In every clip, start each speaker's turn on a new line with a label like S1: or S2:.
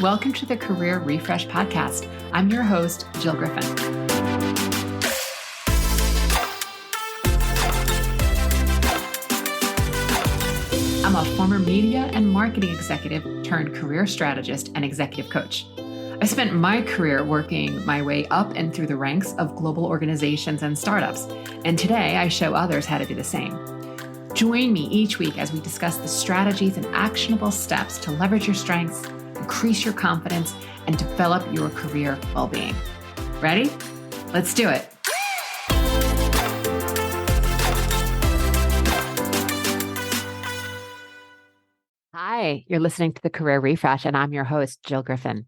S1: Welcome to the Career Refresh Podcast. I'm your host, Jill Griffin. I'm a former media and marketing executive turned career strategist and executive coach. I spent my career working my way up and through the ranks of global organizations and startups, and today I show others how to do the same. Join me each week as we discuss the strategies and actionable steps to leverage your strengths, increase your confidence, and develop your career well-being. Ready? Let's do it. Hi, you're listening to the Career Refresh, and I'm your host, Jill Griffin.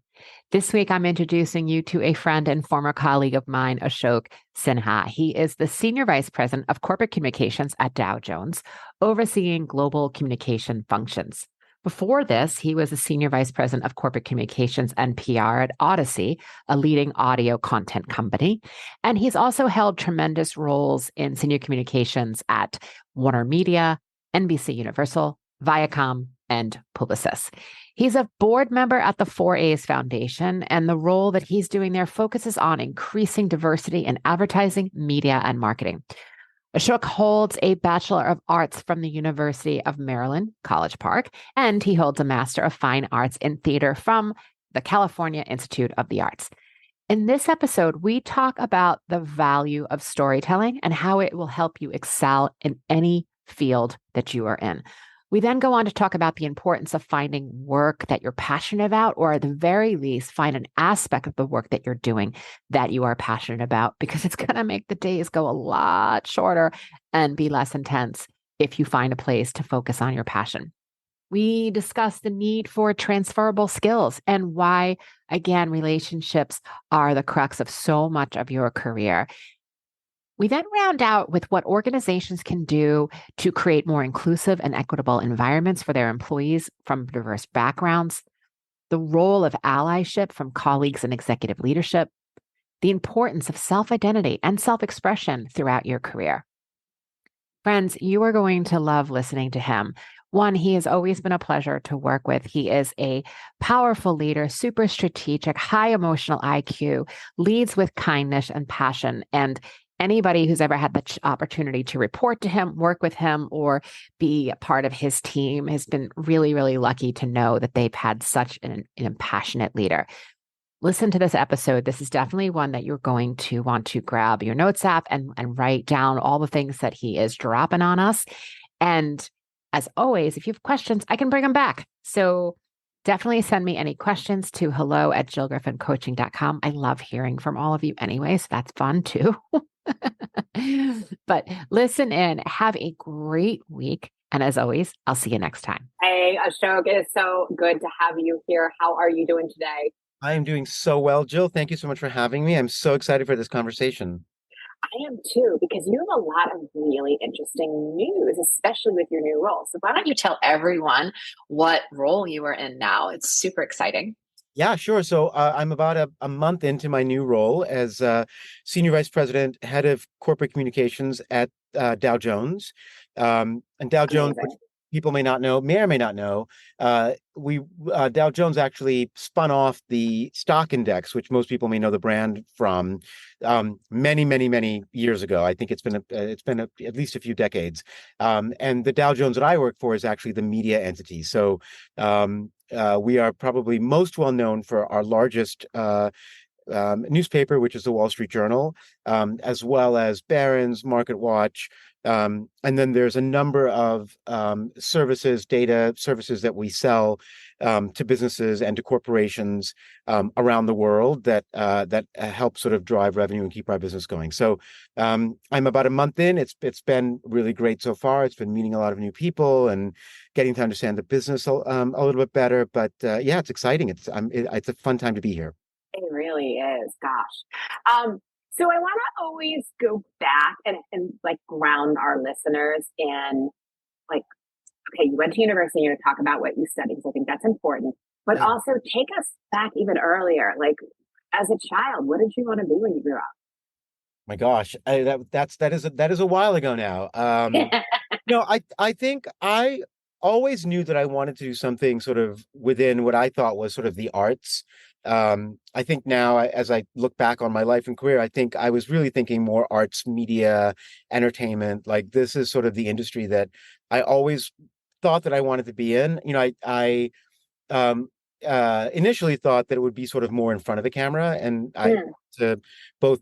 S1: This week, I'm introducing you to a friend and former colleague of mine, Ashok Sinha. He is the Senior Vice President of Corporate Communications at Dow Jones, overseeing global communication functions. Before this, he was a Senior Vice President of Corporate Communications and PR at Odyssey, a leading audio content company. And he's also held tremendous roles in senior communications at Warner Media, NBC Universal, Viacom, and Publicis. He's a board member at the 4A's Foundation, and the role that he's doing there focuses on increasing diversity in advertising, media, and marketing. Ashok holds a Bachelor of Arts from the University of Maryland, College Park, and he holds a Master of Fine Arts in Theater from the California Institute of the Arts. In this episode, we talk about the value of storytelling and how it will help you excel in any field that you are in. We then go on to talk about the importance of finding work that you're passionate about, or at the very least, find an aspect of the work that you're doing that you are passionate about, because it's going to make the days go a lot shorter and be less intense if you find a place to focus on your passion. We discuss the need for transferable skills and why, again, relationships are the crux of so much of your career. We then round out with what organizations can do to create more inclusive and equitable environments for their employees from diverse backgrounds, the role of allyship from colleagues in executive leadership, the importance of self-identity and self-expression throughout your career. Friends, you are going to love listening to him. One, he has always been a pleasure to work with. He is a powerful leader, super strategic, high emotional IQ, leads with kindness and passion, and anybody who's ever had the opportunity to report to him, work with him, or be a part of his team has been really, really lucky to know that they've had such an passionate leader. Listen to this episode. This is definitely one that you're going to want to grab your notes app and write down all the things that he is dropping on us. And as always, if you have questions, I can bring them back. So definitely send me any questions to hello@jillgriffincoaching.com. I love hearing from all of you anyway, so that's fun too. But listen in, have a great week. And as always, I'll see you next time.
S2: Hey, Ashok, it is so good to have you here. How are you doing today?
S3: I am doing so well, Jill. Thank you so much for having me. I'm so excited for this conversation.
S2: I am too, because you have a lot of really interesting news, especially with your new role. So why don't you tell everyone what role you are in now? It's super exciting.
S3: Yeah, sure. So I'm about a month into my new role as Senior Vice President, Head of Corporate Communications at Dow Jones. And Dow Jones, which people may or may not know, Dow Jones actually spun off the stock index, which most people may know the brand from many, many, many years ago. I think it's been at least a few decades. And the Dow Jones that I work for is actually the media entity. So we are probably most well known for our largest newspaper, which is the Wall Street Journal, as well as Barron's, MarketWatch. And then there's a number of data services that we sell to businesses and to corporations around the world that help sort of drive revenue and keep our business going. So I'm about a month in. It's been really great so far. It's been meeting a lot of new people and getting to understand the business a little bit better. But yeah, it's exciting. It's a fun time to be here.
S2: It really is. Gosh. So I want to always go back and like ground our listeners in like, okay, you went to university, you're going to talk about what you studied, because I think that's important, but also take us back even earlier. Like as a child, what did you want to be when you grew up?
S3: My gosh, that is a while ago now. I think I always knew that I wanted to do something sort of within what I thought was sort of the arts. I think now, as I look back on my life and career, I think I was really thinking more arts, media, entertainment. Like this is sort of the industry that I always thought that I wanted to be in. I um, initially thought that it would be sort of more in front of the camera, and
S2: Mm.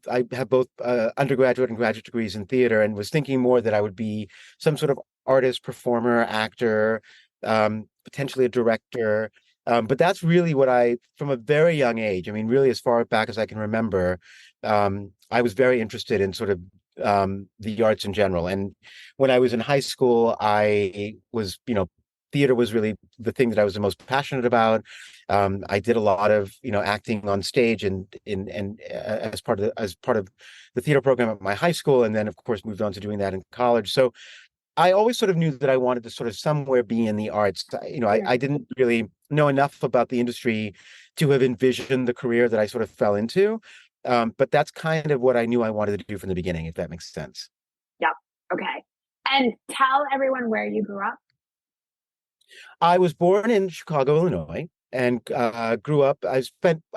S3: I have both undergraduate and graduate degrees in theater, and was thinking more that I would be some sort of artist, performer, actor, potentially a director. But that's really what from a very young age, I mean, really as far back as I can remember, I was very interested in sort of the arts in general. And when I was in high school, I was, theater was really the thing that I was the most passionate about. I did a lot of, acting on stage and as part of the theater program at my high school, and then of course moved on to doing that in college. So I always sort of knew that I wanted to sort of somewhere be in the arts.
S2: Mm.
S3: I didn't really know enough about the industry to have envisioned the career that I sort of fell into. But that's kind of what I knew I wanted to do from the beginning, if that makes sense.
S2: Yep. Okay. And tell everyone where you grew up.
S3: I was born in Chicago, Illinois, and grew up. I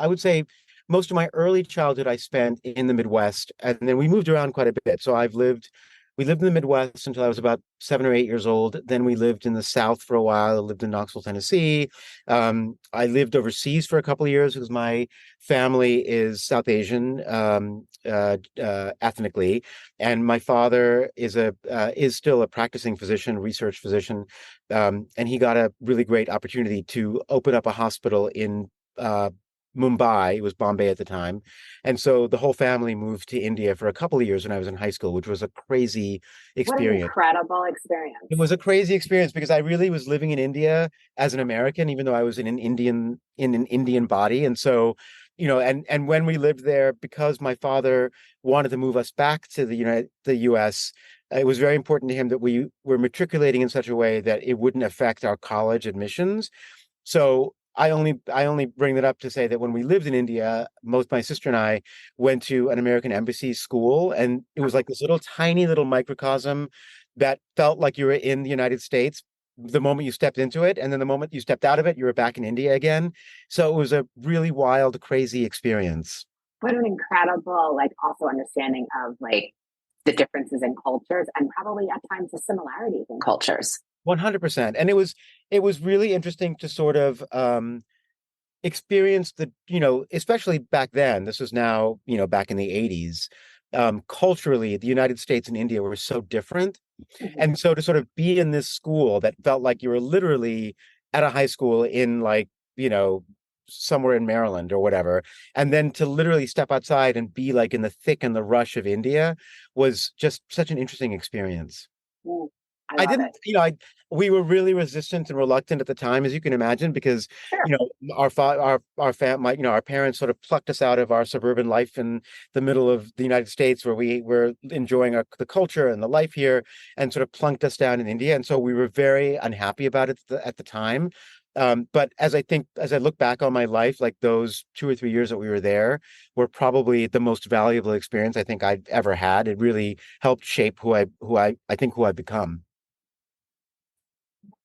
S3: would say, most of my early childhood I spent in the Midwest, and then we moved around quite a bit. So we lived in the Midwest until I was about 7 or 8 years old. Then we lived in the South for a while. I lived in Knoxville, Tennessee. I lived overseas for a couple of years because my family is South Asian, ethnically, and my father is still a practicing physician, research physician, and he got a really great opportunity to open up a hospital in Mumbai. It was Bombay at the time. And so the whole family moved to India for a couple of years when I was in high school, which was a crazy
S2: What an
S3: experience.
S2: incredible experience.
S3: It was a crazy experience because I really was living in India as an American, even though I was in an Indian body. And so, and when we lived there, because my father wanted to move us back to the US, it was very important to him that we were matriculating in such a way that it wouldn't affect our college admissions. So I only bring that up to say that when we lived in India, my sister and I went to an American embassy school, and it was like this little tiny little microcosm that felt like you were in the United States the moment you stepped into it, and then the moment you stepped out of it, you were back in India again. So it was a really wild, crazy experience.
S2: What an incredible, like, also understanding of like the differences in cultures and probably at times the similarities in cultures.
S3: 100%. And it was really interesting to sort of experience especially back then. This was now, back in the 80s. Culturally, the United States and India were so different.
S2: Mhm.
S3: And so to sort of be in this school that felt like you were literally at a high school in like, somewhere in Maryland or whatever, and then to literally step outside and be like in the thick and the rush of India was just such an interesting experience.
S2: Mm. I
S3: I
S2: love
S3: didn't,
S2: it.
S3: we were really resistant and reluctant at the time, as you can imagine, because,
S2: Sure.
S3: our parents sort of plucked us out of our suburban life in the middle of the United States, where we were enjoying the culture and the life here, and sort of plunked us down in India. And so we were very unhappy about it at the time. But as I look back on my life, like those 2 or 3 years that we were there were probably the most valuable experience I think I've ever had. It really helped shape who I've become.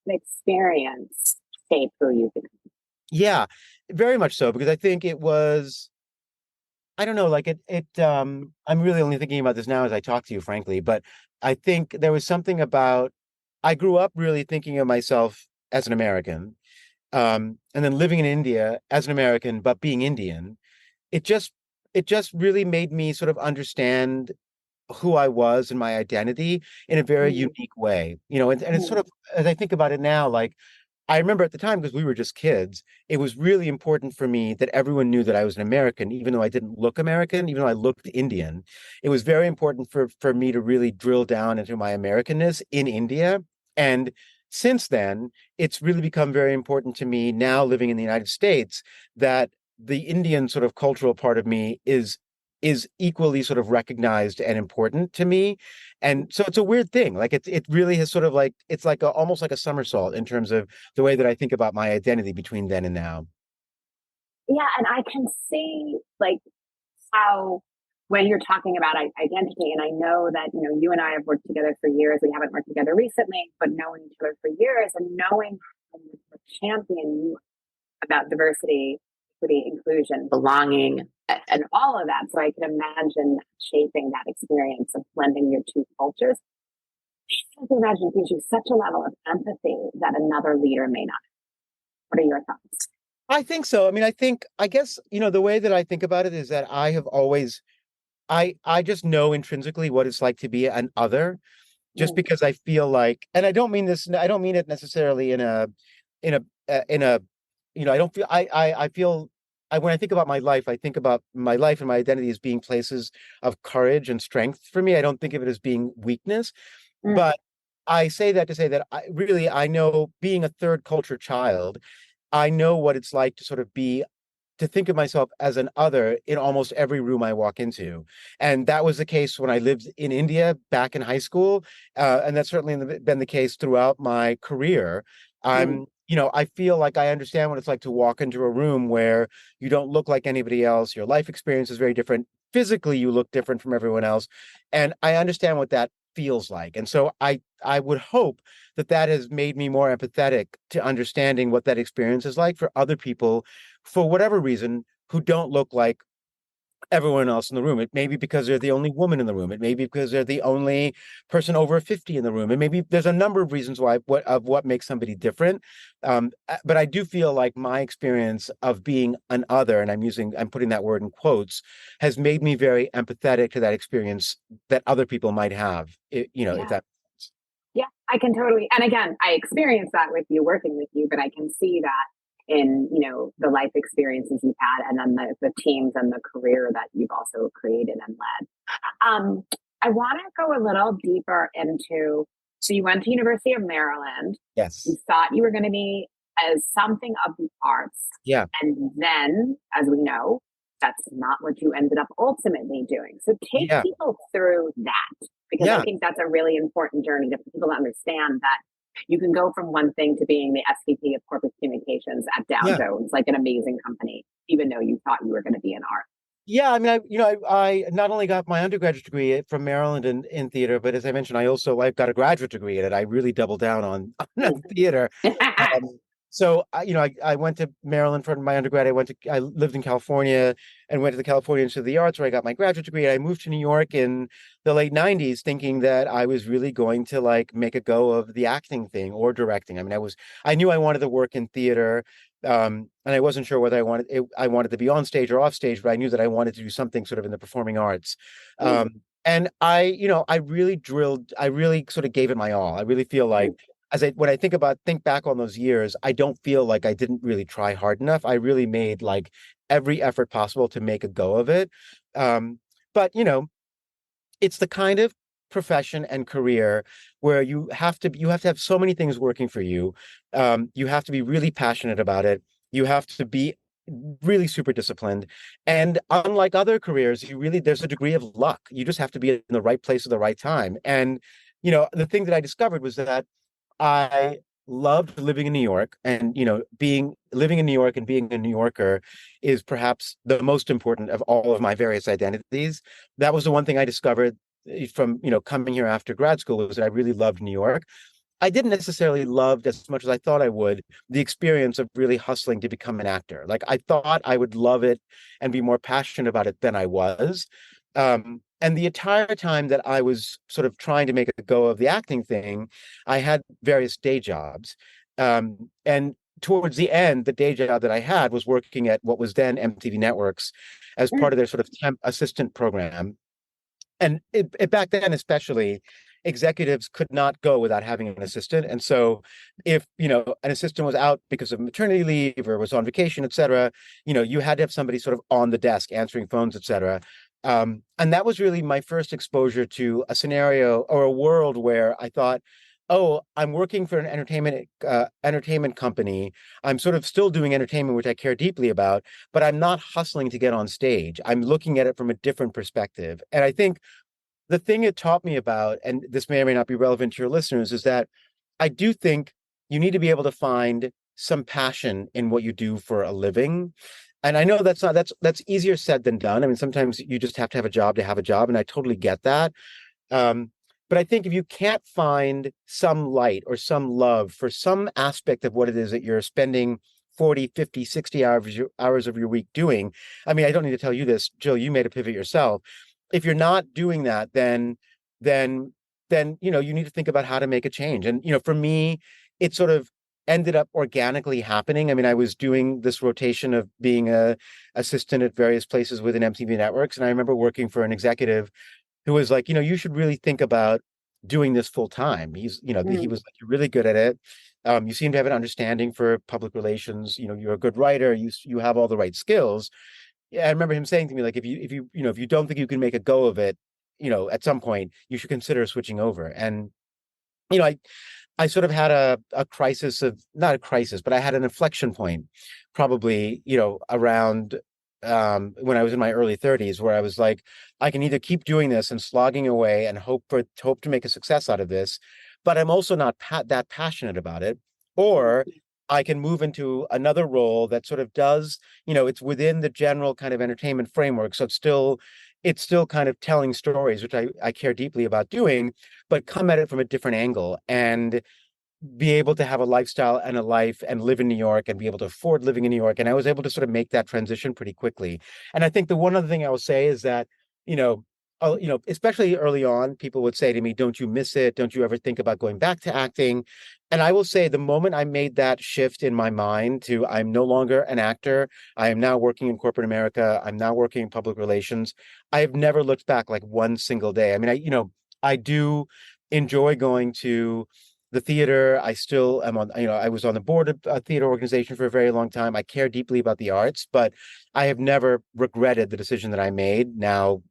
S2: An experience shape who you become.
S3: Yeah, very much so, because I think it was, I don't know, like I'm really only thinking about this now as I talk to you, frankly, but I think there was something about, I grew up really thinking of myself as an American, and then living in India as an American, but being Indian. It just, it just really made me sort of understand who I was and my identity in a very
S2: Mm.
S3: unique way, and it's sort
S2: Mm.
S3: of, as I think about it now, like, I remember at the time, because we were just kids, it was really important for me that everyone knew that I was an American, even though I didn't look American, even though I looked Indian. It was very important for me to really drill down into my Americanness in India. And since then, it's really become very important to me now living in the United States that the Indian sort of cultural part of me is equally sort of recognized and important to me. And so it's a weird thing. Like it really has sort of like, it's like almost like a somersault in terms of the way that I think about my identity between then and now.
S2: Yeah, and I can see like how when you're talking about identity, and I know that, you and I have worked together for years. We haven't worked together recently, but knowing each other for years and knowing the champion you about diversity, equity, inclusion, belonging, and all of that. So I can imagine shaping that experience of blending your two cultures. I can imagine it gives you such a level of empathy that another leader may not. What are your thoughts?
S3: I think so. I mean, I guess, the way that I think about it is that I have always, I just know intrinsically what it's like to be an other, just because I feel like, and I don't mean it necessarily in a, I don't feel, I feel, when I think about my life, I think about my life and my identity as being places of courage and strength for me. I don't think of it as being weakness, but I say that to say that I know, being a third culture child, I know what it's like to think of myself as an other in almost every room I walk into. And that was the case when I lived in India back in high school. And that's certainly been the case throughout my career. I feel like I understand what it's like to walk into a room where you don't look like anybody else. Your life experience is very different. Physically, you look different from everyone else. And I understand what that feels like. And so I would hope that has made me more empathetic to understanding what that experience is like for other people, for whatever reason, who don't look like everyone else in the room. It may be because they're the only woman in the room. It may be because they're the only person over 50 in the room. And maybe there's a number of reasons why, what makes somebody different. But I do feel like my experience of being an other, and I'm putting that word in quotes, has made me very empathetic to that experience that other people might have, if that.
S2: Yeah, I can totally. And again, I experienced that with you, working with you, but I can see that in, the life experiences you've had, and then the teams and the career that you've also created and led. I want to go a little deeper into, so you went to University of Maryland.
S3: Yes.
S2: You thought you were going to be as something of the arts.
S3: Yeah.
S2: And then, as we know, that's not what you ended up ultimately doing. So take people through that, because I think that's a really important journey to people to understand that you can go from one thing to being the SVP of corporate communications at Dow Jones, like an amazing company, even though you thought you were going to be in art.
S3: Yeah, I mean, I not only got my undergraduate degree from Maryland in theater, but as I mentioned, I've got a graduate degree in it. I really doubled down on theater. So I went to Maryland for my undergrad. I lived in California and went to the California Institute of the Arts, where I got my graduate degree. I moved to New York in the late 90s, thinking that I was really going to make a go of the acting thing or directing. I mean, I knew I wanted to work in theater. And I wasn't sure whether I wanted to be on stage or off stage, but I knew that I wanted to do something sort of in the performing arts. And I really sort of gave it my all. I really feel like, when I think back on those years, I don't feel like I didn't really try hard enough. I really made every effort possible to make a go of it. But it's the kind of profession and career where you have to have so many things working for you. You have to be really passionate about it. You have to be really super disciplined. And unlike other careers, there's a degree of luck. You just have to be in the right place at the right time. And, the thing that I discovered was that I loved living in New York, and living in New York and being a New Yorker is perhaps the most important of all of my various identities. That was the one thing I discovered from coming here after grad school, was that I really loved New York. I didn't necessarily love, as much as I thought I would, the experience of really hustling to become an actor. I thought I would love it and be more passionate about it than I was. And the entire time that I was sort of trying to make a go of the acting thing, I had various day jobs. And towards the end, the day job that I had was working at what was then MTV Networks as part of their sort of temp assistant program. And back then, especially, executives could not go without having an assistant. And so if, an assistant was out because of maternity leave or was on vacation, et cetera, you had to have somebody sort of on the desk answering phones, et cetera. And that was really my first exposure to a scenario or a world where I thought, oh, I'm working for an entertainment company. I'm sort of still doing entertainment, which I care deeply about, but I'm not hustling to get on stage. I'm looking at it from a different perspective. And I think the thing it taught me about, and this may or may not be relevant to your listeners, is that I do think you need to be able to find some passion in what you do for a living. And I know that's easier said than done. I mean, sometimes you just have to have a job, and I totally get that. Um, but I think if you can't find some light or some love for some aspect of what it is that you're spending 40, 50, 60 hours of your week doing, I mean, I don't need to tell you this, Jill, you made a pivot yourself. If you're not doing that, then, you need to think about how to make a change. And, for me, it sort of ended up organically happening. I mean, I was doing this rotation of being a assistant at various places within MTV Networks. And I remember working for an executive who was like, you should really think about doing this full time. He was like, you're really good at it. You seem to have an understanding for public relations. You're a good writer. You have all the right skills. Yeah, I remember him saying to me, like, if you don't think you can make a go of it, at some point you should consider switching over. And, I sort of had a crisis of, not a crisis, but I had an inflection point probably, around when I was in my early 30s, where I was like, I can either keep doing this and slogging away and hope to make a success out of this, but I'm also not that passionate about it, or I can move into another role that sort of does, it's within the general kind of entertainment framework. So it's still kind of telling stories, which I care deeply about doing, but come at it from a different angle and be able to have a lifestyle and a life and live in New York and be able to afford living in New York. And I was able to sort of make that transition pretty quickly. And I think the one other thing I will say is that, especially early on, people would say to me, don't you miss it? Don't you ever think about going back to acting? And I will say the moment I made that shift in my mind to I'm no longer an actor, I am now working in corporate America, I'm now working in public relations, I have never looked back like one single day. I mean, I do enjoy going to the theater. I still am I was on the board of a theater organization for a very long time. I care deeply about the arts, but I have never regretted the decision that I made now,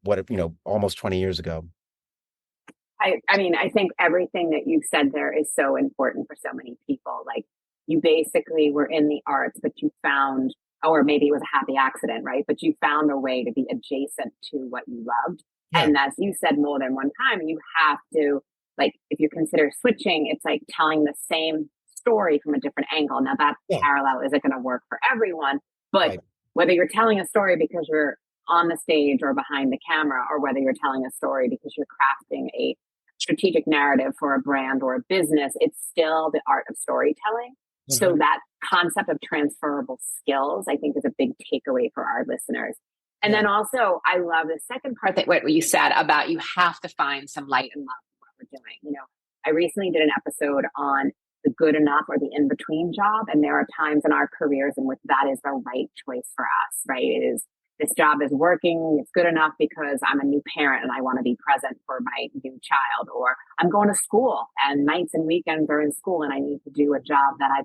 S3: almost 20 years ago.
S2: I mean, I think everything that you said there is so important for so many people. Like, you basically were in the arts, but you found, or maybe it was a happy accident, right? But you found a way to be adjacent to what you loved. Yeah. And as you said more than one time, you have to, like, if you consider switching, it's like telling the same story from a different angle. Now, that parallel isn't going to work for everyone, but whether you're telling a story because you're on the stage or behind the camera, or whether you're telling a story because you're crafting a strategic narrative for a brand or a business, it's still the art of storytelling. Mm-hmm. So that concept of transferable skills, I think, is a big takeaway for our listeners. And then also, I love the second part that what you said about you have to find some light and love in what we're doing. I recently did an episode on the good enough or the in-between job. And there are times in our careers in which that is the right choice for us, right? It is, this job is working, it's good enough because I'm a new parent and I want to be present for my new child, or I'm going to school and nights and weekends are in school and I need to do a job that I've,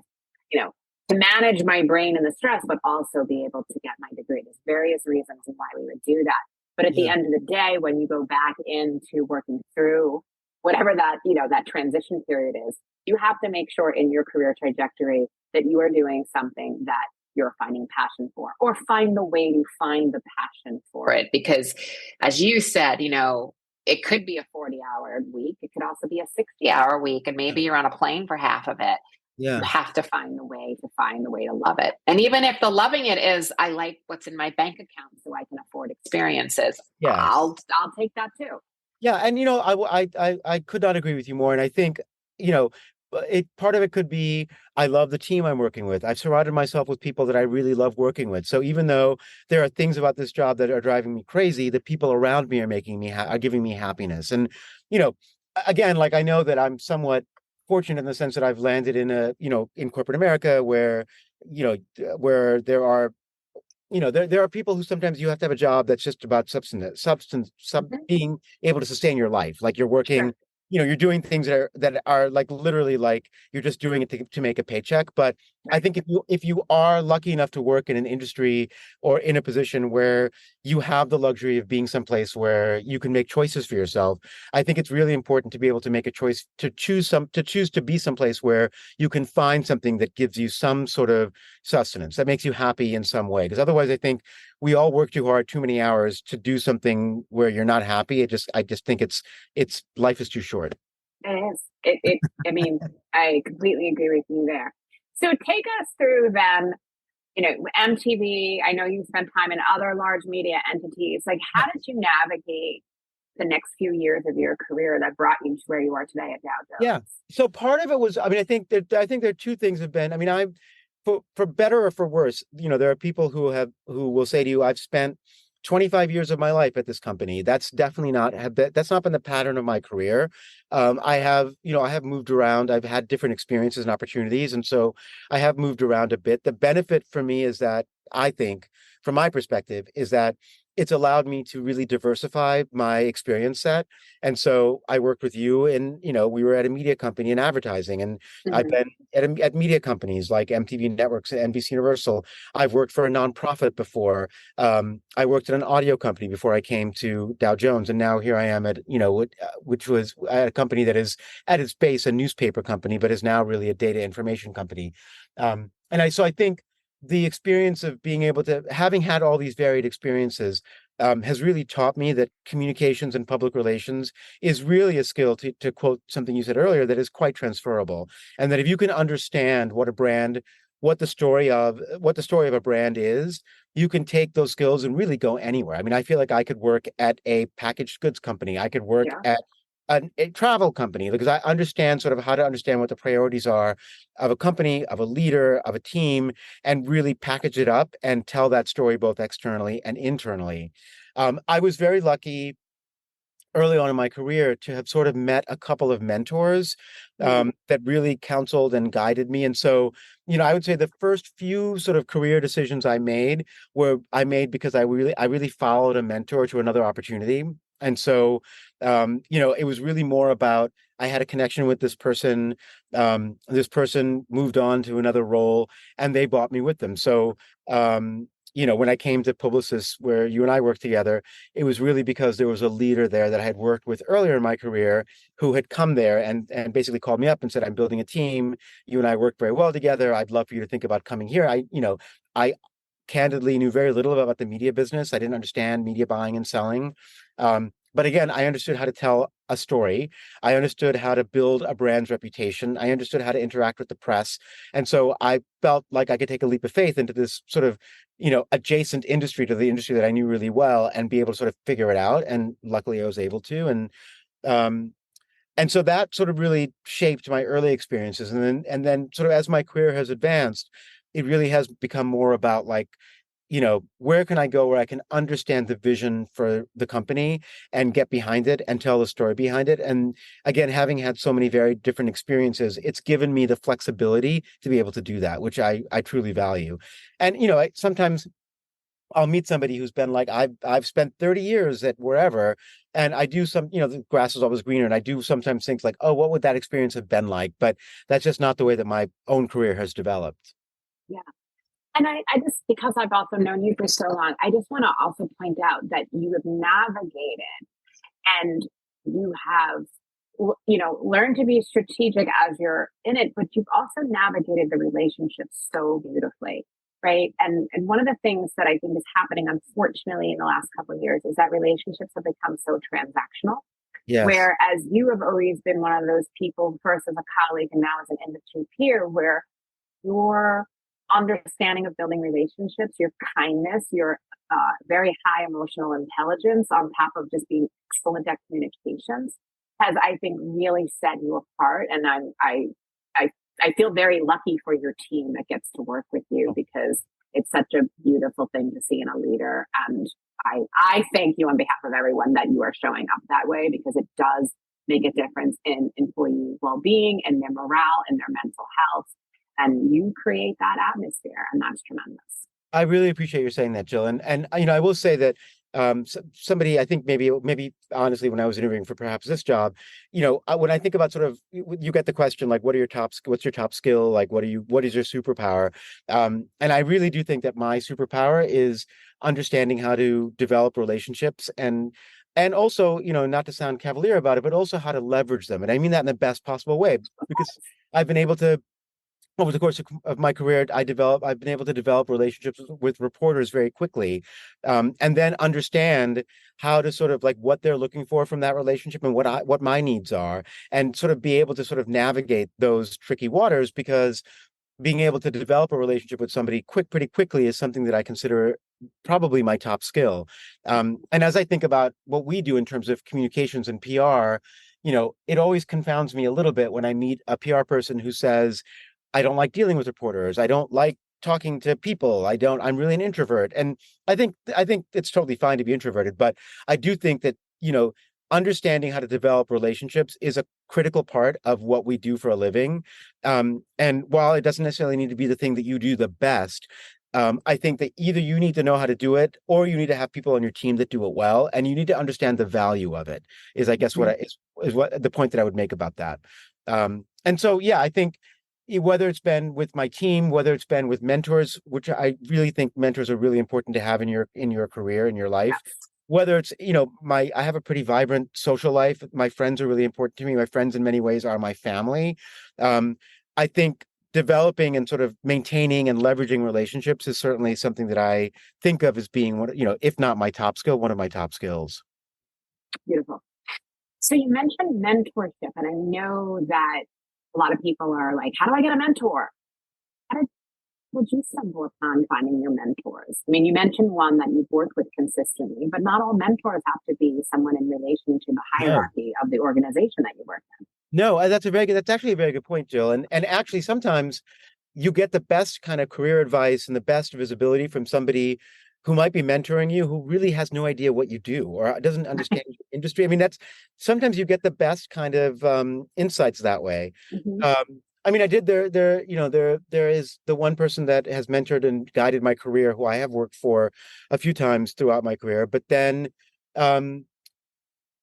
S2: to manage my brain and the stress, but also be able to get my degree. There's various reasons why we would do that. But at the end of the day, when you go back into working through whatever that, that transition period is, you have to make sure in your career trajectory that you are doing something that you're finding passion for, or find the way to find the passion for it. Because as you said, it could be a 40-hour week. It could also be a 60-hour week. And maybe you're on a plane for half of it. Yeah. You have to find the way to love it. And even if the loving it is, I like what's in my bank account so I can afford experiences. Yeah, I'll take that too.
S3: Yeah. And, I could not agree with you more. And I think, part of it could be, I love the team I'm working with. I've surrounded myself with people that I really love working with. So even though there are things about this job that are driving me crazy, the people around me are making me, are giving me happiness. And, again, like, I know that I'm somewhat fortunate in the sense that I've landed in in corporate America where, where there are, there are people who sometimes you have to have a job that's just about being able to sustain your life. Like, you're working, sure. You're doing things that are like literally like you're just doing it to make a paycheck. But I think if you are lucky enough to work in an industry or in a position where you have the luxury of being someplace where you can make choices for yourself, I think it's really important to be able to make a choice to choose to be someplace where you can find something that gives you some sort of sustenance that makes you happy in some way. Because otherwise, I think we all work too hard, too many hours to do something where you're not happy. I just think it's life is too short.
S2: It is. I mean, I completely agree with you there. So take us through then MTV, I know you spent time in other large media entities. Like, how did you navigate the next few years of your career that brought you to where you are today at Dow Jones?
S3: Yeah. So part of it was, I mean, I think there are two things have been, I mean, for better or for worse, there are people who will say to you, I've spent 25 years of my life at this company. That's definitely that's not been the pattern of my career. I have moved around. I've had different experiences and opportunities. And so I have moved around a bit. The benefit for me is that I think, from my perspective, is that it's allowed me to really diversify my experience set. And so I worked with you and, we were at a media company in advertising, and I've been at media companies like MTV Networks and NBC Universal. I've worked for a nonprofit before. I worked at an audio company before I came to Dow Jones. And now here I am at, which was at a company that is at its base a newspaper company, but is now really a data information company. So I think the experience of being able to, having had all these varied experiences, has really taught me that communications and public relations is really a skill, to quote something you said earlier, that is quite transferable. And that if you can understand what the story of a brand is, you can take those skills and really go anywhere. I mean, I feel like I could work at a packaged goods company. I could work at a travel company, because I understand sort of how to understand what the priorities are of a company, of a leader, of a team, and really package it up and tell that story both externally and internally. I was very lucky early on in my career to have sort of met a couple of mentors that really counseled and guided me. And so, I would say the first few sort of career decisions I made because I really followed a mentor to another opportunity. And so, it was really more about, I had a connection with this person. This person moved on to another role and they brought me with them. So, when I came to Publicis, where you and I worked together, it was really because there was a leader there that I had worked with earlier in my career who had come there and basically called me up and said, I'm building a team. You and I work very well together. I'd love for you to think about coming here. I candidly knew very little about the media business. I didn't understand media buying and selling. But again, I understood how to tell a story. I understood how to build a brand's reputation. I understood how to interact with the press. And so I felt like I could take a leap of faith into this sort of, adjacent industry to the industry that I knew really well and be able to sort of figure it out. And luckily I was able to. And so that sort of really shaped my early experiences. And then sort of as my career has advanced, it really has become more about like, where can I go where I can understand the vision for the company and get behind it and tell the story behind it. And again, having had so many very different experiences, it's given me the flexibility to be able to do that, which I truly value. And, sometimes I'll meet somebody who's been like, I've spent 30 years at wherever, and I do the grass is always greener. And I do sometimes think like, oh, what would that experience have been like? But that's just not the way that my own career has developed.
S2: Yeah. And I just, because I've also known you for so long, I just want to also point out that you have navigated and you have, learned to be strategic as you're in it, but you've also navigated the relationships so beautifully, right? And one of the things that I think is happening, unfortunately, in the last couple of years is that relationships have become so transactional.
S3: Yes.
S2: Whereas you have always been one of those people, first as a colleague and now as an industry peer, where your understanding of building relationships, your kindness, your very high emotional intelligence on top of just being excellent at communications has, I think, really set you apart. And I feel very lucky for your team that gets to work with you, because it's such a beautiful thing to see in a leader. And I thank you on behalf of everyone that you are showing up that way, because it does make a difference in employee well-being and their morale and their mental health. And you create that atmosphere, and that's tremendous.
S3: I really appreciate you saying that, Jill. And I will say that somebody, I think maybe honestly, when I was interviewing for perhaps this job, when I think about sort of, you get the question like, what's your top skill? Like, what is your superpower? And I really do think that my superpower is understanding how to develop relationships and also, not to sound cavalier about it, but also how to leverage them. And I mean that in the best possible way, because I've been able to, over the course of my career, I've been able to develop relationships with reporters very quickly, and then understand how to sort of like what they're looking for from that relationship and what my needs are, and sort of be able to sort of navigate those tricky waters, because being able to develop a relationship with somebody pretty quickly is something that I consider probably my top skill. And as I think about what we do in terms of communications and PR, it always confounds me a little bit when I meet a PR person who says, I don't like dealing with reporters. I don't like talking to people. I'm really an introvert. And I think it's totally fine to be introverted, but I do think that, understanding how to develop relationships is a critical part of what we do for a living. And while it doesn't necessarily need to be the thing that you do the best, I think that either you need to know how to do it, or you need to have people on your team that do it well, and you need to understand the value of it. Is I guess is what the point that I would make about that. And so, yeah, I think whether it's been with my team, whether it's been with mentors, which I really think mentors are really important to have in your career, in your life.
S2: Yes.
S3: Whether it's, I have a pretty vibrant social life. My friends are really important to me. My friends in many ways are my family. I think developing and sort of maintaining and leveraging relationships is certainly something that I think of as being one, if not my top skill, one of my top skills.
S2: Beautiful. So you mentioned mentorship, and I know that a lot of people are like, how do I get a mentor? Would you stumble upon finding your mentors? I mean, you mentioned one that you've worked with consistently, but not all mentors have to be someone in relation to the hierarchy of the organization that you work in.
S3: No, that's actually a very good point, Jill. And actually sometimes you get the best kind of career advice and the best visibility from somebody who might be mentoring you, who really has no idea what you do or doesn't understand your industry. I mean, sometimes you get the best kind of insights that way.
S2: Mm-hmm.
S3: I mean, I did there is the one person that has mentored and guided my career who I have worked for a few times throughout my career, but then I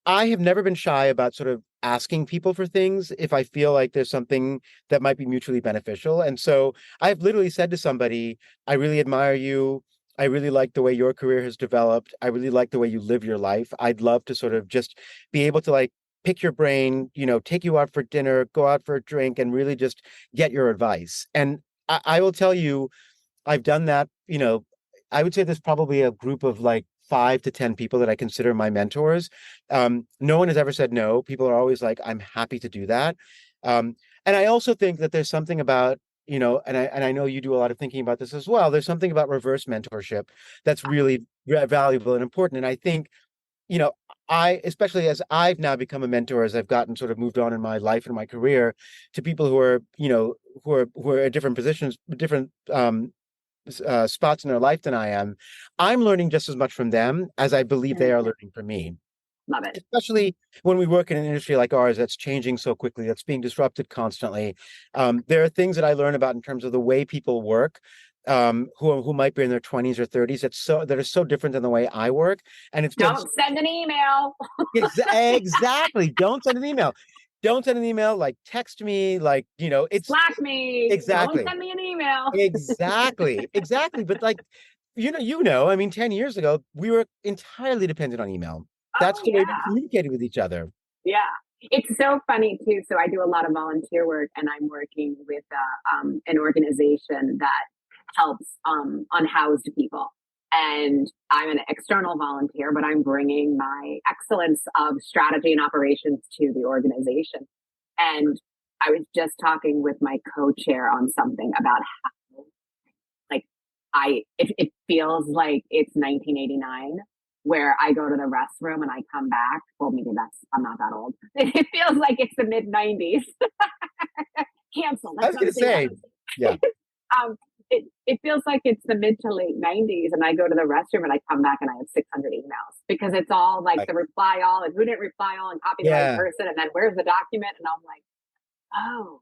S3: have never been shy about sort of asking people for things if I feel like there's something that might be mutually beneficial. And so I've literally said to somebody, I really admire you. I really like the way your career has developed. I really like the way you live your life. I'd love to sort of just be able to like pick your brain, take you out for dinner, go out for a drink, and really just get your advice. And I will tell you, I've done that, I would say there's probably a group of like 5 to 10 people that I consider my mentors. No one has ever said no. People are always like, I'm happy to do that. And I also think that there's something about, and I know you do a lot of thinking about this as well. There's something about reverse mentorship that's really valuable and important. And I think, especially as I've now become a mentor, as I've gotten sort of moved on in my life and my career, to people who are, who are at different positions, different spots in their life than I am, I'm learning just as much from them as I believe they are learning from me.
S2: Love it.
S3: Especially when we work in an industry like ours that's changing so quickly, that's being disrupted constantly. There are things that I learn about in terms of the way people work, who might be in their 20s or 30s, that are so different than the way I work. And
S2: Don't send an email.
S3: Exactly. Don't send an email. Don't send an email. Like text me. Like, it's
S2: Slack me.
S3: exactly.
S2: Don't send me an email.
S3: Exactly. But like, I mean, 10 years ago, we were entirely dependent on email. That's the way we communicated with each other.
S2: Yeah. It's so funny too. So I do a lot of volunteer work, and I'm working with an organization that helps unhoused people. And I'm an external volunteer, but I'm bringing my excellence of strategy and operations to the organization. And I was just talking with my co-chair on something about how, like, it feels like it's 1989, where I go to the restroom and I come back. Well, maybe I'm not that old. It feels like it's the mid 90s. Cancel.
S3: I was going to say, yeah.
S2: It feels like it's the mid to late 90s, and I go to the restroom and I come back and I have 600 emails, because it's all like the reply all and who didn't reply all and copy the right person, and then where's the document, and I'm like, oh,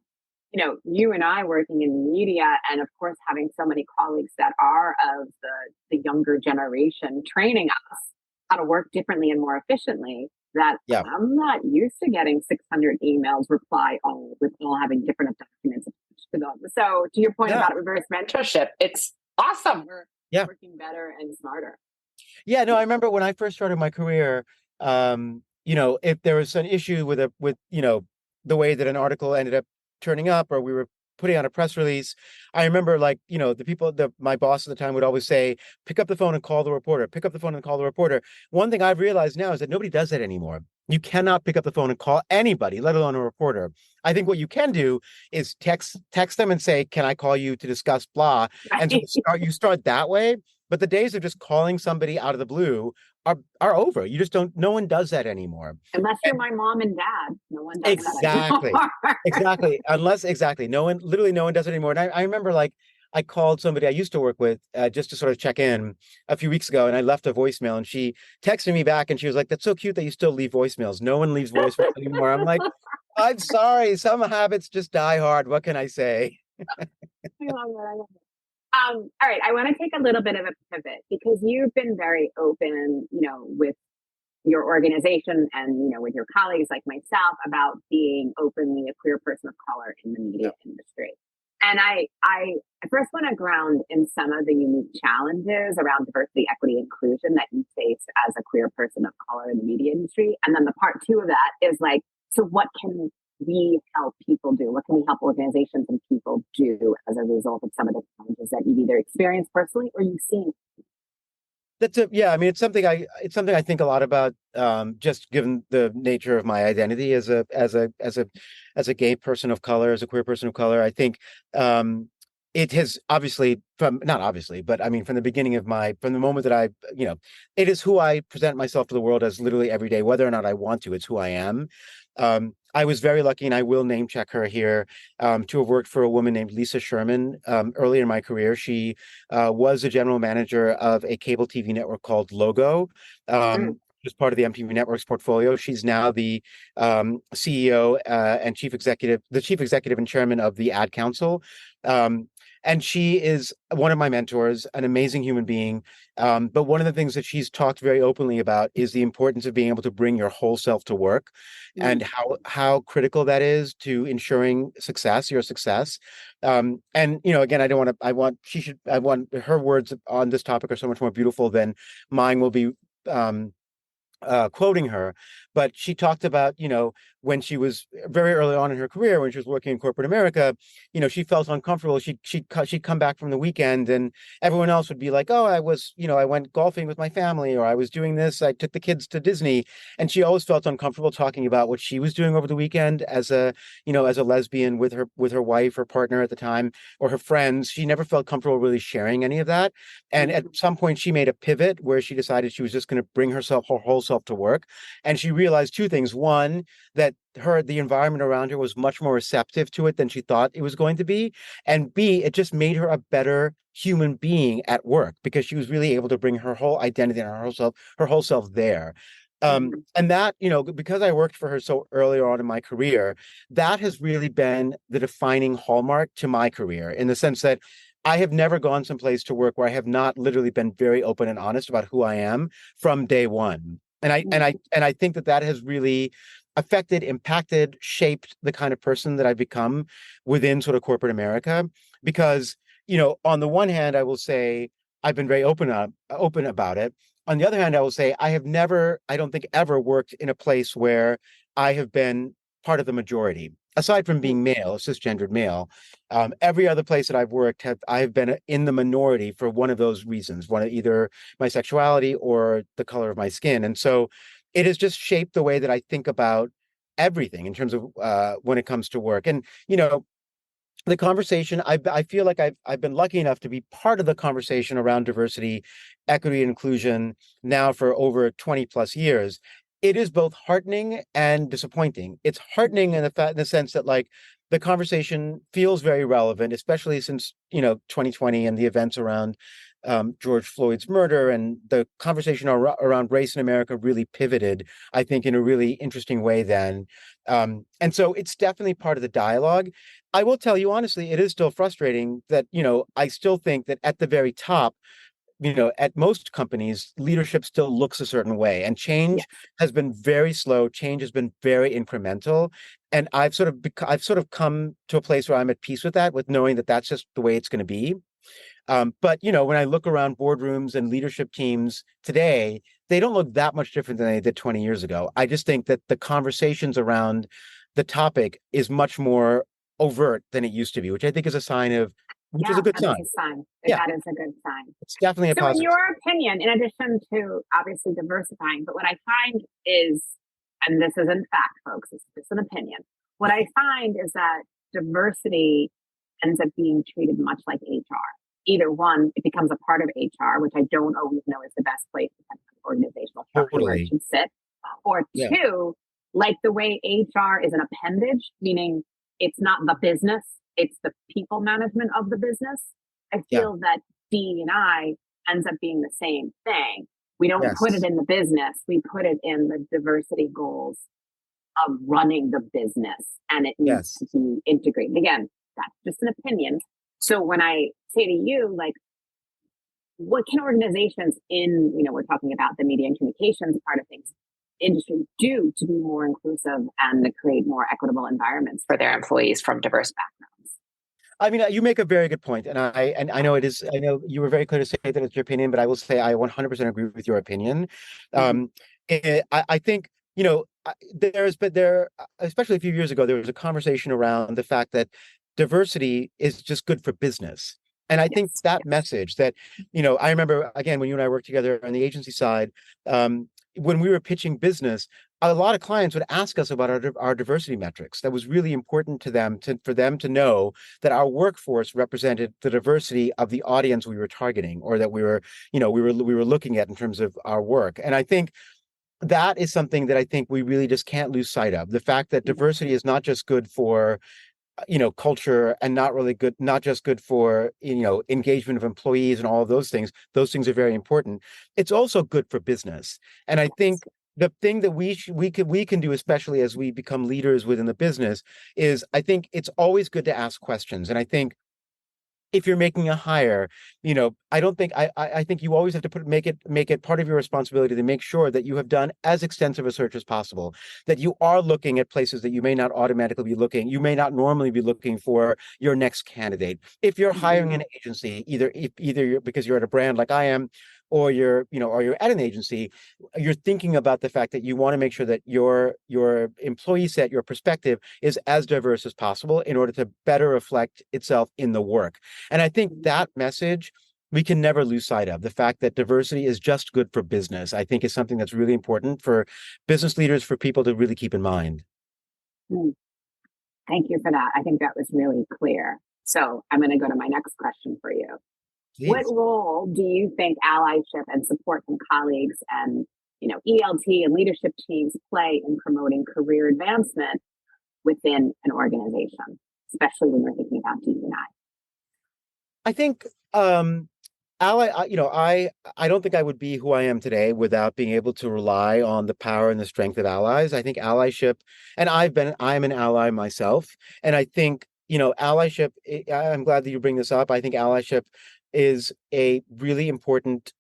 S2: you and I working in media, and of course having so many colleagues that are of the younger generation, training us how to work differently and more efficiently, that I'm not used to getting 600 emails reply all with all having different documents attached to them. So to your point about reverse mentorship, it's awesome. We're working better and smarter.
S3: Yeah, no, I remember when I first started my career, if there was an issue with the way that an article ended up turning up, or we were putting out a press release, I remember like, my boss at the time would always say, pick up the phone and call the reporter, pick up the phone and call the reporter. One thing I've realized now is that nobody does that anymore. You cannot pick up the phone and call anybody, let alone a reporter. I think what you can do is text them and say, can I call you to discuss blah? And so you start that way. But the days of just calling somebody out of the blue are over. You just don't, no one does that anymore.
S2: Unless you're my mom and dad, no one does
S3: Exactly.
S2: that
S3: Exactly. Exactly. Literally no one does it anymore. And I remember like, I called somebody I used to work with just to sort of check in a few weeks ago, and I left a voicemail, and she texted me back and she was like, that's so cute that you still leave voicemails. No one leaves voicemails anymore. I'm like, I'm sorry. Some habits just die hard. What can I say?
S2: I love it. All right, I want to take a little bit of a pivot because you've been very open, with your organization and, with your colleagues like myself about being openly a queer person of color in the media industry. And I first want to ground in some of the unique challenges around diversity, equity, inclusion that you face as a queer person of color in the media industry. And then the part two of that is like, so what can we help people do? What can we help organizations and people do as a result of some of the challenges that you've either experienced personally or you've seen?
S3: I mean, it's something I think a lot about, just given the nature of my identity as a gay person of color, as a queer person of color. I think it has obviously not obviously, but I mean, from the moment that it is who I present myself to the world as literally every day, whether or not I want to, it's who I am. I was very lucky, and I will name check her here, to have worked for a woman named Lisa Sherman early in my career. She was a general manager of a cable TV network called Logo, was part of the MTV Network's portfolio. She's now the CEO and chief executive and chairman of the Ad Council. And she is one of my mentors, an amazing human being. But one of the things that she's talked very openly about is the importance of being able to bring your whole self to work, and how critical that is to ensuring your success. And again, I want her words on this topic are so much more beautiful than mine will be. Quoting her, but she talked about, when she was very early on in her career, when she was working in corporate America, she felt uncomfortable. She'd come back from the weekend, and everyone else would be like, "Oh, I went golfing with my family, or I was doing this. I took the kids to Disney," and she always felt uncomfortable talking about what she was doing over the weekend as a lesbian with her wife or partner at the time, or her friends. She never felt comfortable really sharing any of that. And at some point, she made a pivot where she decided she was just going to bring her whole self to work, and she realized two things: one, that the environment around her was much more receptive to it than she thought it was going to be, and B, it just made her a better human being at work because she was really able to bring her whole identity and her whole self there. And that, because I worked for her so early on in my career, that has really been the defining hallmark to my career, in the sense that I have never gone someplace to work where I have not literally been very open and honest about who I am from day one. And I think that has really affected, impacted, shaped the kind of person that I've become within sort of corporate America. Because, on the one hand, I will say I've been very open about it. On the other hand, I will say I don't think ever worked in a place where I have been part of the majority. Aside from being male, a cisgendered male, every other place that I've worked, I have been in the minority for one of those reasons, one of either my sexuality or the color of my skin. And so it has just shaped the way that I think about everything in terms of when it comes to work. And, the conversation, I feel like I've been lucky enough to be part of the conversation around diversity, equity, and inclusion now for over 20 plus years. It is both heartening and disappointing. It's heartening in the sense that, like, the conversation feels very relevant, especially since 2020 and the events around George Floyd's murder, and the conversation around race in America really pivoted, I think, in a really interesting way then. And so it's definitely part of the dialogue. I will tell you honestly, it is still frustrating that, I still think that at the very top, at most companies, leadership still looks a certain way, and change has been very slow. Change has been very incremental. And I've sort of come to a place where I'm at peace with that, with knowing that that's just the way it's going to be. But, when I look around boardrooms and leadership teams today, they don't look that much different than they did 20 years ago. I just think that the conversations around the topic is much more overt than it used to be, which I think is a sign of, which is
S2: Yeah,
S3: a good
S2: that is
S3: sign.
S2: a sign.
S3: Yeah,
S2: That is a good sign.
S3: it's definitely a
S2: So, in
S3: positive.
S2: your opinion, in addition to obviously diversifying, but what I find is, and this isn't fact, folks, it's just an opinion. What I find is that diversity ends up being treated much like HR. Either one, it becomes a part of HR, which I don't always know is the best place depending on organizational structure where it
S3: Totally.
S2: should sit. Or
S3: Yeah.
S2: two, like the way HR is an appendage, meaning it's not the business, it's the people management of the business. I
S3: Yeah.
S2: feel that DE&I ends up being the same thing. We don't put it
S3: Yes.
S2: in the business, we put it in the diversity goals of running the business, and it needs
S3: Yes.
S2: to be integrated. Again, that's just an opinion. So when I say to you, like, what can organizations in, we're talking about the media and communications part of things, industry do to be more inclusive and to create more equitable environments for their employees from diverse backgrounds?
S3: I mean, you make a very good point, and I know it is. I know you were very clear to say that it's your opinion, but I will say I 100% agree with your opinion.
S2: Mhm.
S3: I think especially a few years ago, there was a conversation around the fact that diversity is just good for business, and I think
S2: Yes,
S3: that
S2: yes.
S3: message that I remember again when you and I worked together on the agency side, when we were pitching business, a lot of clients would ask us about our diversity metrics. That was really important to them for them to know that our workforce represented the diversity of the audience we were targeting, or that we were looking at in terms of our work. And I think that is something that I think we really just can't lose sight of. The fact that diversity is not just good for culture, and not just good for engagement of employees and all of those things. Those things are very important. It's also good for business. And I think the thing that we can do, especially as we become leaders within the business, is I think it's always good to ask questions. And I think if you're making a hire, I don't think I think you always have to make it part of your responsibility to make sure that you have done as extensive a search as possible, that you are looking at places that you may not automatically be looking, you may not normally be looking for your next candidate. If you're hiring an agency, either because you're at a brand like I am, or you're at an agency, you're thinking about the fact that you want to make sure that your employee set, your perspective, is as diverse as possible in order to better reflect itself in the work. And I think that message we can never lose sight of. The fact that diversity is just good for business, I think, is something that's really important for business leaders, for people to really keep in mind.
S2: Thank you for that. I think that was really clear. So I'm going to go to my next question for you. What
S3: Please.
S2: role do you think allyship and support from colleagues and ELT and leadership teams play in promoting career advancement within an organization, especially when you're thinking about DEI?
S3: I think I don't think I would be who I am today without being able to rely on the power and the strength of allies. I think allyship, and I'm an ally myself, and I think allyship. I'm glad that you bring this up. I think allyship is a really important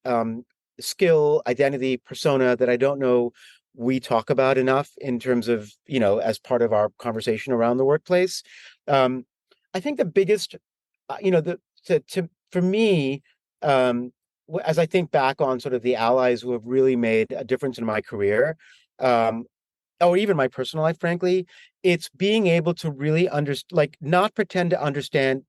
S3: skill, identity, persona that I don't know we talk about enough in terms of as part of our conversation around the workplace. I think the biggest, for me, as I think back on sort of the allies who have really made a difference in my career, um, or even my personal life, frankly, it's being able to really not pretend to understand.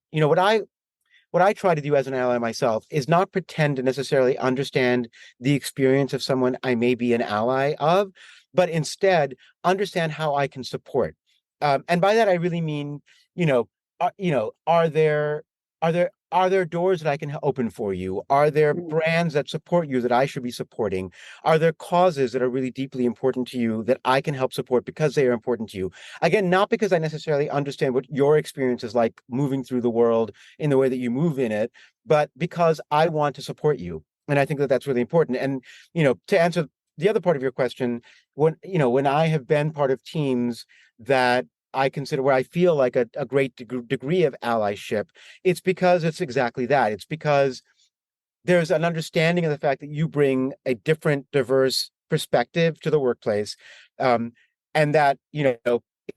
S3: What I try to do as an ally myself is not pretend to necessarily understand the experience of someone I may be an ally of, but instead understand how I can support. And by that, I really mean, are there doors that I can open for you? Are there brands that support you that I should be supporting? Are there causes that are really deeply important to you that I can help support because they are important to you? Again, not because I necessarily understand what your experience is like moving through the world in the way that you move in it, but because I want to support you. And I think that that's really important. And, to answer the other part of your question, when I have been part of teams that I consider where I feel like a great degree of allyship, it's because it's exactly that. It's because there's an understanding of the fact that you bring a different, diverse perspective to the workplace. And that,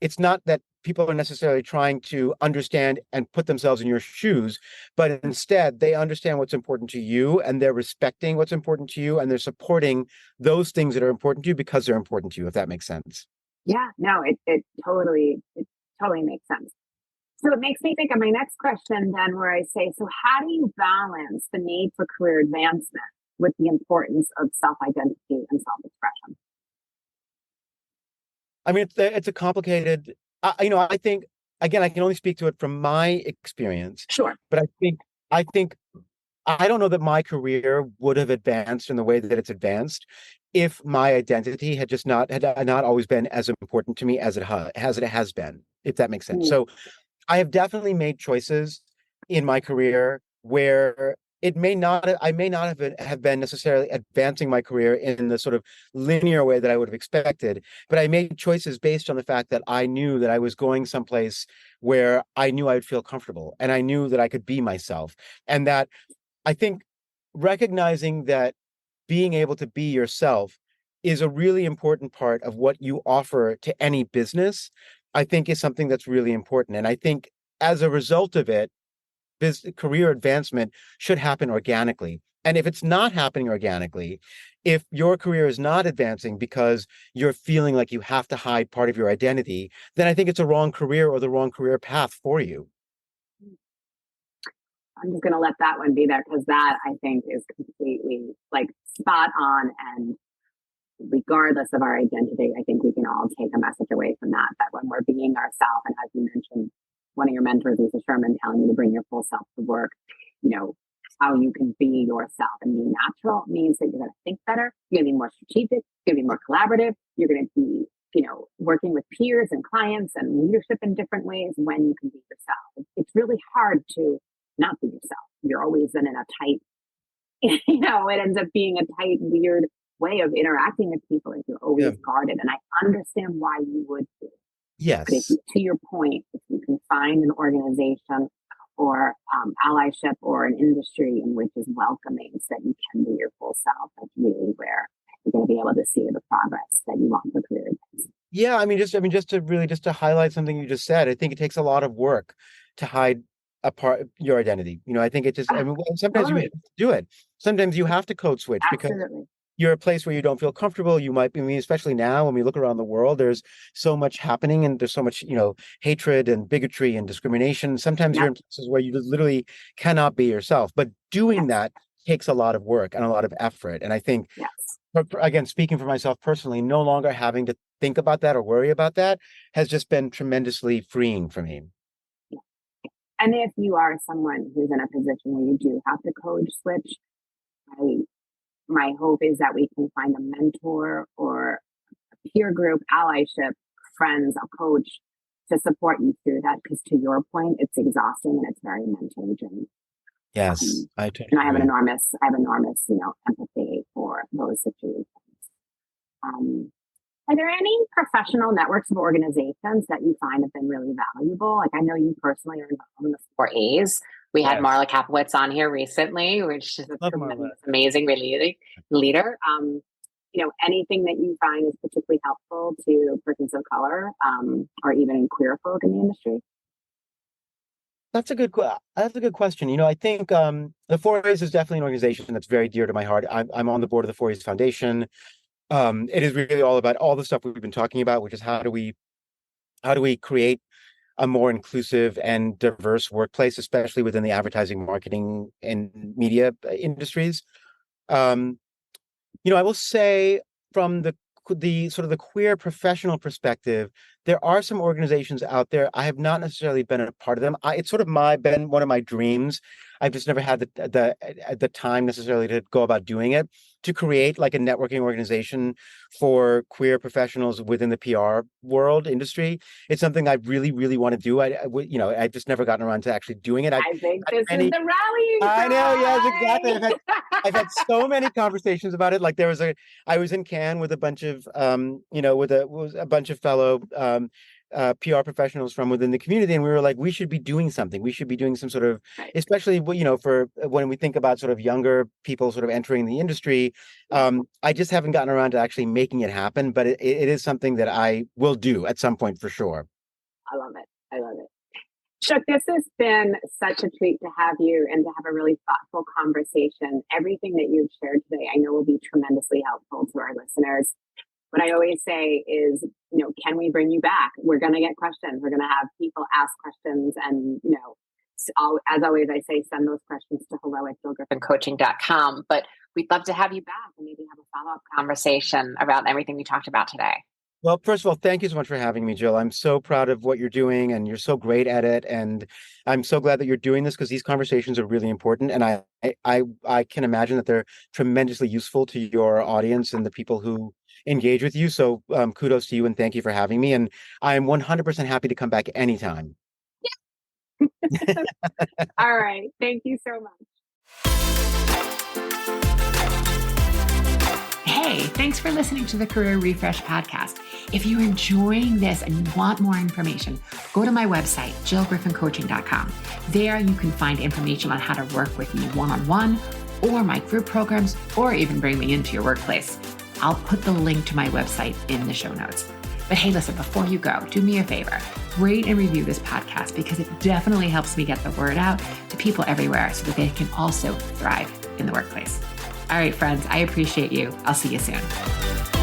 S3: it's not that people are necessarily trying to understand and put themselves in your shoes, but instead they understand what's important to you, and they're respecting what's important to you, and they're supporting those things that are important to you because they're important to you, if that makes sense.
S2: Yeah, no, it totally makes sense. So it makes me think of my next question then, where I say, so how do you balance the need for career advancement with the importance of self-identity and self-expression?
S3: I mean, it's a complicated, I think, again, I can only speak to it from my experience,
S2: Sure.
S3: but I think, I don't know that my career would have advanced in the way that it's advanced if my identity had not always been as important to me as it has been, if that makes sense.
S2: Mm.
S3: So I have definitely made choices in my career where I may not have been necessarily advancing my career in the sort of linear way that I would have expected, but I made choices based on the fact that I knew that I was going someplace where I knew I would feel comfortable and I knew that I could be myself. And that I think recognizing that being able to be yourself is a really important part of what you offer to any business, I think is something that's really important. And I think as a result of it, this career advancement should happen organically. And if it's not happening organically, if your career is not advancing because you're feeling like you have to hide part of your identity, then I think it's a wrong career or the wrong career path for you.
S2: I'm just going to let that one be there, because that I think is completely like spot on. And regardless of our identity, I think we can all take a message away from that, that when we're being ourselves, and as you mentioned, one of your mentors, Lisa Sherman, telling you to bring your full self to work, how you can be yourself and be natural means that you're going to think better, you're going to be more strategic, you're going to be more collaborative, you're going to be, working with peers and clients and leadership in different ways when you can be yourself. It's really hard to not be yourself. You're always in a tight, it ends up being a tight, weird way of interacting with people if you're always guarded. And I understand why you would be.
S3: Yes.
S2: But to your point, if you can find an organization or allyship or an industry in which is welcoming so that you can be your full self, that's really where you're going to be able to see the progress that you want for career advancement.
S3: Yeah, just to highlight something you just said, I think it takes a lot of work to hide a part your identity. I think it just, sometimes you have to do it. Sometimes you have to code switch because you're a place where you don't feel comfortable. You might be, especially now when we look around the world, there's so much happening and there's so much, hatred and bigotry and discrimination. Sometimes you're in places where you literally cannot be yourself, but doing that takes a lot of work and a lot of effort. And I think, again, speaking for myself personally, no longer having to think about that or worry about that has just been tremendously freeing for me.
S2: And if you are someone who's in a position where you do have to code switch, my hope is that we can find a mentor or a peer group, allyship, friends, a coach to support you through that. Because to your point, it's exhausting and it's very mentally draining.
S3: Yes, I totally
S2: and I have enormous, empathy for those situations. Are there any professional networks of organizations that you find have been really valuable? Like, I know you personally are involved in the 4As. We had Marla Kapowitz on here recently, which is a amazing leader. Anything that you find is particularly helpful to persons of color, or even queer folk in the industry?
S3: That's a good question. I think the 4As is definitely an organization that's very dear to my heart. I'm on the board of the 4As Foundation. It is really all about all the stuff we've been talking about, which is how do we create a more inclusive and diverse workplace, especially within the advertising, marketing, and media industries. I will say from the sort of the queer professional perspective, there are some organizations out there. I have not necessarily been a part of them. It's sort of been one of my dreams. I've just never had the time necessarily to go about doing it, to create like a networking organization for queer professionals within the PR world industry. It's something I really, really want to do. I've just never gotten around to actually doing it.
S2: I think this is the rally.
S3: I know, yes, exactly. I've had so many conversations about it. Like I was in Cannes with a bunch of, with a bunch of fellow PR professionals from within the community, and we were like, we should be doing something. We should be doing some sort of, especially for when we think about sort of younger people sort of entering the industry. I just haven't gotten around to actually making it happen, but it is something that I will do at some point for sure.
S2: I love it. Ashok, this has been such a treat to have you and to have a really thoughtful conversation. Everything that you've shared today, I know will be tremendously helpful to our listeners. what I always say is, can we bring you back? We're going to get questions. We're going to have people ask questions. And, as always, I say, send those questions to hello@jillgriffincoaching.com. But we'd love to have you back and maybe have a follow-up conversation about everything we talked about today.
S3: Well, first of all, thank you so much for having me, Jill. I'm so proud of what you're doing and you're so great at it. And I'm so glad that you're doing this because these conversations are really important. And I can imagine that they're tremendously useful to your audience and the people who engage with you. So kudos to you and thank you for having me. And I'm 100% happy to come back anytime.
S2: All right. Thank you so much.
S1: Hey, thanks for listening to the Career Refresh podcast. If you're enjoying this and you want more information, go to my website, jillgriffincoaching.com. There you can find information on how to work with me one-on-one or my group programs, or even bring me into your workplace. I'll put the link to my website in the show notes. But hey, listen, before you go, do me a favor, rate and review this podcast because it definitely helps me get the word out to people everywhere so that they can also thrive in the workplace. All right, friends, I appreciate you. I'll see you soon.